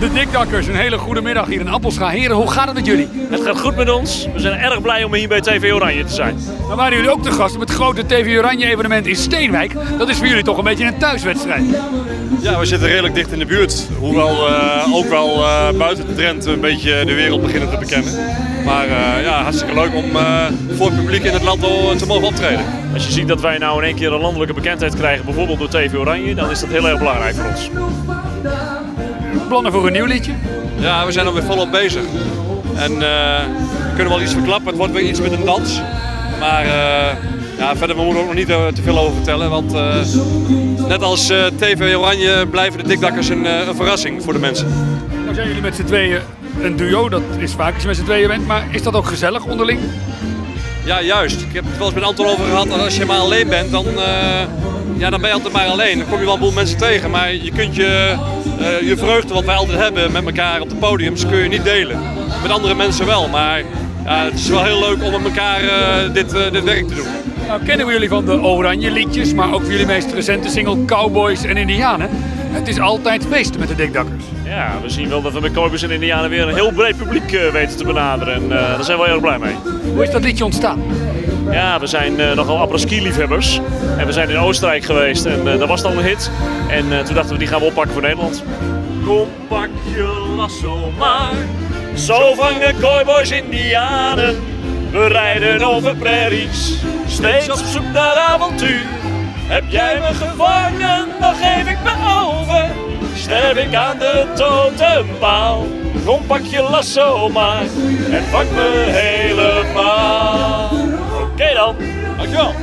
De Dikdakkers, een hele goede middag hier in Appelscha. Heren, hoe gaat het met jullie? Het gaat goed met ons. We zijn erg blij om hier bij TV Oranje te zijn. Dan waren jullie ook te gast op het grote TV Oranje evenement in Steenwijk. Dat is voor jullie toch een beetje een thuiswedstrijd. Ja, we zitten redelijk dicht in de buurt. Hoewel ook wel buiten de Drenthe een beetje de wereld beginnen te bekennen. Maar ja, hartstikke leuk om voor het publiek in het land te mogen optreden. Als je ziet dat wij nou in één keer een landelijke bekendheid krijgen, bijvoorbeeld door TV Oranje, dan is dat heel erg belangrijk voor ons. Plannen voor een nieuw liedje? Ja, we zijn alweer volop bezig. En we kunnen wel iets verklappen, het wordt weer iets met een dans. Maar ja, verder we moeten ook nog niet te veel over vertellen. Want net als TV Oranje blijven de Dikdakkers een verrassing voor de mensen. Nou zijn jullie met z'n tweeën een duo, dat is vaak als je met z'n tweeën bent. Maar is dat ook gezellig onderling? Ja, juist. Ik heb het wel eens met Anton over gehad dat als je maar alleen bent, dan ben je altijd maar alleen. Dan kom je wel een boel mensen tegen, maar je kunt je vreugde wat wij altijd hebben met elkaar op de podiums kun je niet delen. Met andere mensen wel, maar ja, het is wel heel leuk om met elkaar dit werk te doen. Nou kennen we jullie van de Oranje liedjes, maar ook van jullie meest recente single Cowboys en Indianen. Het is altijd feest met de Dikdakkers. Ja, we zien wel dat we met Cowboys en Indianen weer een heel breed publiek weten te benaderen. En daar zijn we heel erg blij mee. Hoe is dat liedje ontstaan? Ja, we zijn nogal apres-ski liefhebbers. En we zijn in Oostenrijk geweest en dat was dan een hit. En toen dachten we, die gaan we oppakken voor Nederland. Kom, pak je lasso maar. Zo vangen Cowboys Indianen. We rijden over prairies. Steeds op zoek naar avontuur. Heb jij me gevangen, dan geef ik me over. Sterf ik aan de totempaal. Kom, pak je lasso maar en vang me helemaal. Oké dan, dankjewel.